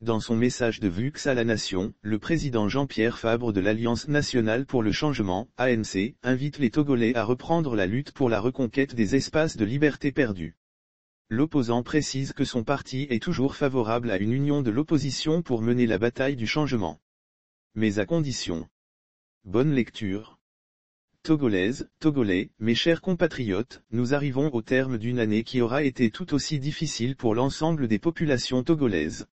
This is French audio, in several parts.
Dans son message de Vux à la nation, le président Jean-Pierre Fabre de l'Alliance nationale pour le changement, ANC, invite les Togolais à reprendre la lutte pour la reconquête des espaces de liberté perdus. L'opposant précise que son parti est toujours favorable à une union de l'opposition pour mener la bataille du changement. Mais à condition. Bonne lecture. Togolaises, Togolais, mes chers compatriotes, nous arrivons au terme d'une année qui aura été tout aussi difficile pour l'ensemble des populations togolaises.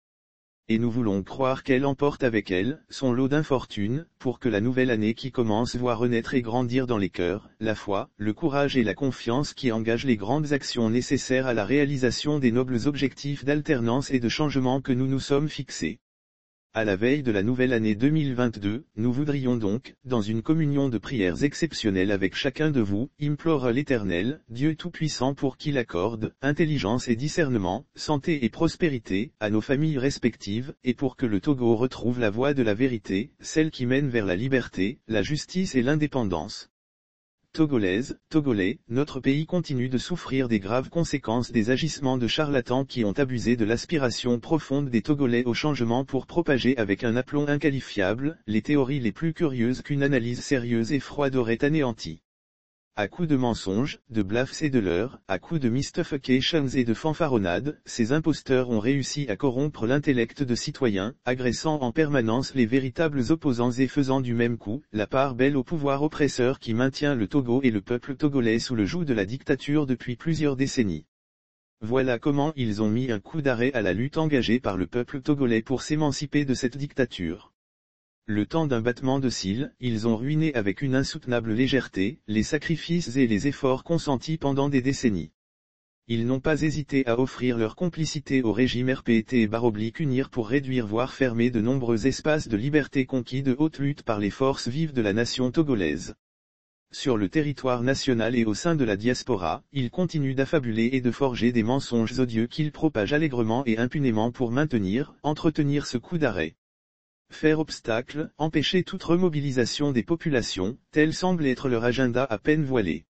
Et nous voulons croire qu'elle emporte avec elle son lot d'infortunes, pour que la nouvelle année qui commence voit renaître et grandir dans les cœurs, la foi, le courage et la confiance qui engagent les grandes actions nécessaires à la réalisation des nobles objectifs d'alternance et de changement que nous nous sommes fixés. À la veille de la nouvelle année 2022, nous voudrions donc, dans une communion de prières exceptionnelles avec chacun de vous, implorer l'Éternel, Dieu Tout-Puissant pour qu'il accorde intelligence et discernement, santé et prospérité, à nos familles respectives, et pour que le Togo retrouve la voie de la vérité, celle qui mène vers la liberté, la justice et l'indépendance. Togolaises, Togolais, notre pays continue de souffrir des graves conséquences des agissements de charlatans qui ont abusé de l'aspiration profonde des Togolais au changement pour propager avec un aplomb inqualifiable, les théories les plus curieuses qu'une analyse sérieuse et froide aurait anéanties. À coups de mensonges, de bluffs et de leurres, à coups de mystifications et de fanfaronnades, ces imposteurs ont réussi à corrompre l'intellect de citoyens, agressant en permanence les véritables opposants et faisant du même coup, la part belle au pouvoir oppresseur qui maintient le Togo et le peuple togolais sous le joug de la dictature depuis plusieurs décennies. Voilà comment ils ont mis un coup d'arrêt à la lutte engagée par le peuple togolais pour s'émanciper de cette dictature. Le temps d'un battement de cils, ils ont ruiné avec une insoutenable légèreté, les sacrifices et les efforts consentis pendant des décennies. Ils n'ont pas hésité à offrir leur complicité au régime RPT/UNIR pour réduire voire fermer de nombreux espaces de liberté conquis de haute lutte par les forces vives de la nation togolaise. Sur le territoire national et au sein de la diaspora, ils continuent d'affabuler et de forger des mensonges odieux qu'ils propagent allègrement et impunément pour entretenir ce coup d'arrêt. Faire obstacle, empêcher toute remobilisation des populations, tel semble être leur agenda à peine voilé.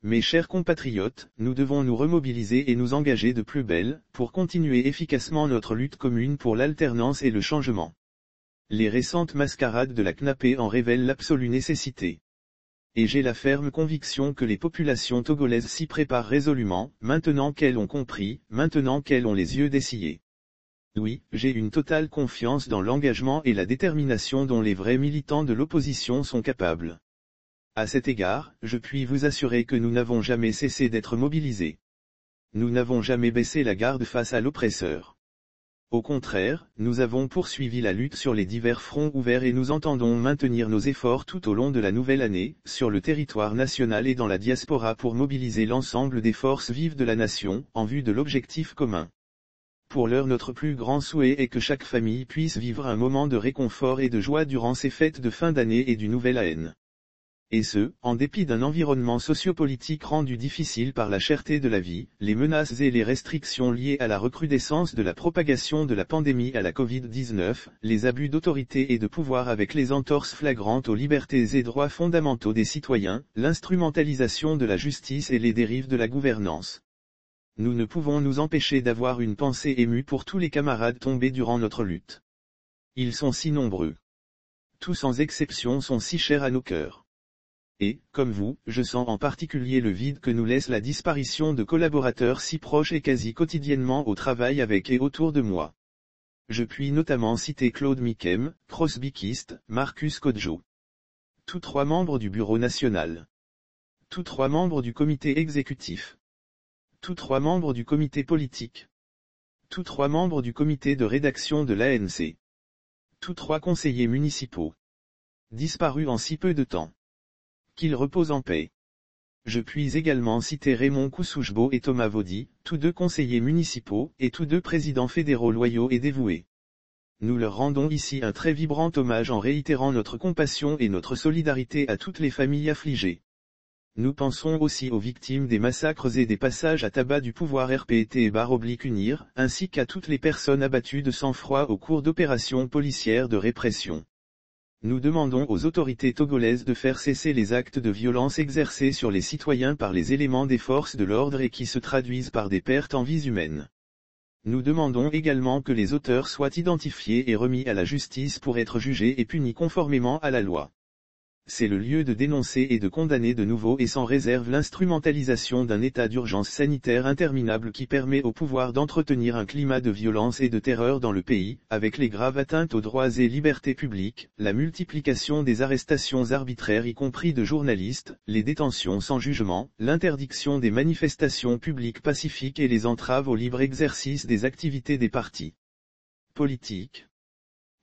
Mes chers compatriotes, nous devons nous remobiliser et nous engager de plus belle, pour continuer efficacement notre lutte commune pour l'alternance et le changement. Les récentes mascarades de la CNAP en révèlent l'absolue nécessité. Et j'ai la ferme conviction que les populations togolaises s'y préparent résolument, maintenant qu'elles ont compris, maintenant qu'elles ont les yeux dessillés. Oui, j'ai une totale confiance dans l'engagement et la détermination dont les vrais militants de l'opposition sont capables. À cet égard, je puis vous assurer que nous n'avons jamais cessé d'être mobilisés. Nous n'avons jamais baissé la garde face à l'oppresseur. Au contraire, nous avons poursuivi la lutte sur les divers fronts ouverts et nous entendons maintenir nos efforts tout au long de la nouvelle année, sur le territoire national et dans la diaspora pour mobiliser l'ensemble des forces vives de la nation, en vue de l'objectif commun. Pour l'heure, notre plus grand souhait est que chaque famille puisse vivre un moment de réconfort et de joie durant ces fêtes de fin d'année et du nouvel an. Et ce, en dépit d'un environnement sociopolitique rendu difficile par la cherté de la vie, les menaces et les restrictions liées à la recrudescence de la propagation de la pandémie à la Covid-19, les abus d'autorité et de pouvoir avec les entorses flagrantes aux libertés et droits fondamentaux des citoyens, l'instrumentalisation de la justice et les dérives de la gouvernance. Nous ne pouvons nous empêcher d'avoir une pensée émue pour tous les camarades tombés durant notre lutte. Ils sont si nombreux. Tous sans exception sont si chers à nos cœurs. Et, comme vous, je sens en particulier le vide que nous laisse la disparition de collaborateurs si proches et quasi quotidiennement au travail avec et autour de moi. Je puis notamment citer Claude Mikem, Crosby Kist, Marcus Kodjo. Tous trois membres du Bureau national. Tous trois membres du comité exécutif. Tous trois membres du comité politique. Tous trois membres du comité de rédaction de l'ANC. Tous trois conseillers municipaux. Disparus en si peu de temps. Qu'ils reposent en paix. Je puis également citer Raymond Koussouchbo et Thomas Vaudy, tous deux conseillers municipaux, et tous deux présidents fédéraux loyaux et dévoués. Nous leur rendons ici un très vibrant hommage en réitérant notre compassion et notre solidarité à toutes les familles affligées. Nous pensons aussi aux victimes des massacres et des passages à tabac du pouvoir RPT/UNIR, ainsi qu'à toutes les personnes abattues de sang-froid au cours d'opérations policières de répression. Nous demandons aux autorités togolaises de faire cesser les actes de violence exercés sur les citoyens par les éléments des forces de l'ordre et qui se traduisent par des pertes en vies humaines. Nous demandons également que les auteurs soient identifiés et remis à la justice pour être jugés et punis conformément à la loi. C'est le lieu de dénoncer et de condamner de nouveau et sans réserve l'instrumentalisation d'un état d'urgence sanitaire interminable qui permet au pouvoir d'entretenir un climat de violence et de terreur dans le pays, avec les graves atteintes aux droits et libertés publiques, la multiplication des arrestations arbitraires y compris de journalistes, les détentions sans jugement, l'interdiction des manifestations publiques pacifiques et les entraves au libre exercice des activités des partis politiques.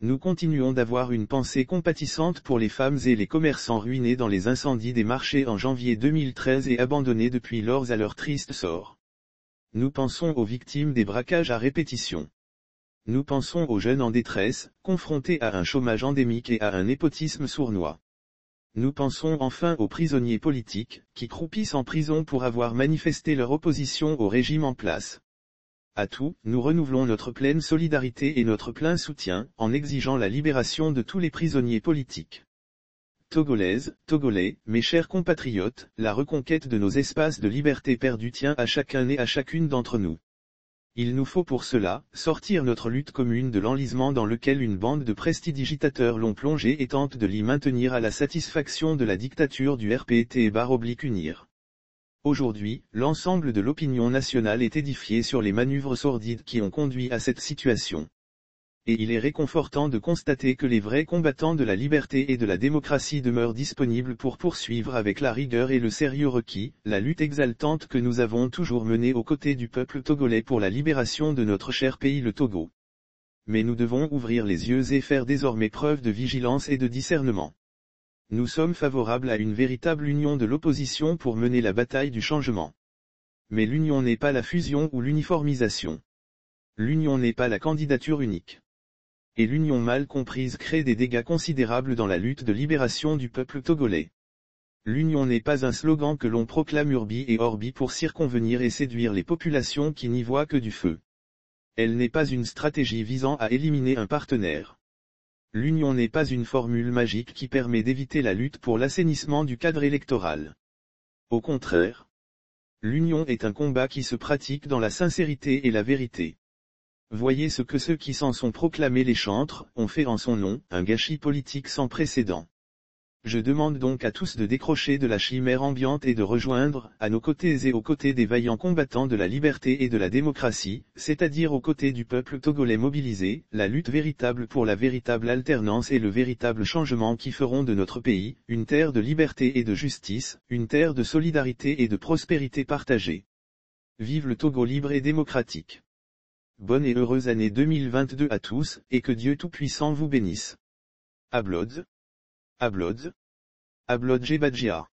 Nous continuons d'avoir une pensée compatissante pour les femmes et les commerçants ruinés dans les incendies des marchés en janvier 2013 et abandonnés depuis lors à leur triste sort. Nous pensons aux victimes des braquages à répétition. Nous pensons aux jeunes en détresse, confrontés à un chômage endémique et à un népotisme sournois. Nous pensons enfin aux prisonniers politiques, qui croupissent en prison pour avoir manifesté leur opposition au régime en place. À tout, nous renouvelons notre pleine solidarité et notre plein soutien, en exigeant la libération de tous les prisonniers politiques. Togolaises, Togolais, mes chers compatriotes, la reconquête de nos espaces de liberté perdus tient à chacun et à chacune d'entre nous. Il nous faut pour cela, sortir notre lutte commune de l'enlisement dans lequel une bande de prestidigitateurs l'ont plongé et tente de l'y maintenir à la satisfaction de la dictature du RPT/UNIR. Aujourd'hui, l'ensemble de l'opinion nationale est édifié sur les manœuvres sordides qui ont conduit à cette situation. Et il est réconfortant de constater que les vrais combattants de la liberté et de la démocratie demeurent disponibles pour poursuivre avec la rigueur et le sérieux requis, la lutte exaltante que nous avons toujours menée aux côtés du peuple togolais pour la libération de notre cher pays le Togo. Mais nous devons ouvrir les yeux et faire désormais preuve de vigilance et de discernement. Nous sommes favorables à une véritable union de l'opposition pour mener la bataille du changement. Mais l'union n'est pas la fusion ou l'uniformisation. L'union n'est pas la candidature unique. Et l'union mal comprise crée des dégâts considérables dans la lutte de libération du peuple togolais. L'union n'est pas un slogan que l'on proclame urbi et orbi pour circonvenir et séduire les populations qui n'y voient que du feu. Elle n'est pas une stratégie visant à éliminer un partenaire. L'union n'est pas une formule magique qui permet d'éviter la lutte pour l'assainissement du cadre électoral. Au contraire. L'union est un combat qui se pratique dans la sincérité et la vérité. Voyez ce que ceux qui s'en sont proclamés les chantres ont fait en son nom, un gâchis politique sans précédent. Je demande donc à tous de décrocher de la chimère ambiante et de rejoindre, à nos côtés et aux côtés des vaillants combattants de la liberté et de la démocratie, c'est-à-dire aux côtés du peuple togolais mobilisé, la lutte véritable pour la véritable alternance et le véritable changement qui feront de notre pays, une terre de liberté et de justice, une terre de solidarité et de prospérité partagée. Vive le Togo libre et démocratique. Bonne et heureuse année 2022 à tous, et que Dieu Tout-Puissant vous bénisse. Ablodz. Ablodz. Ablodz Jebadjia.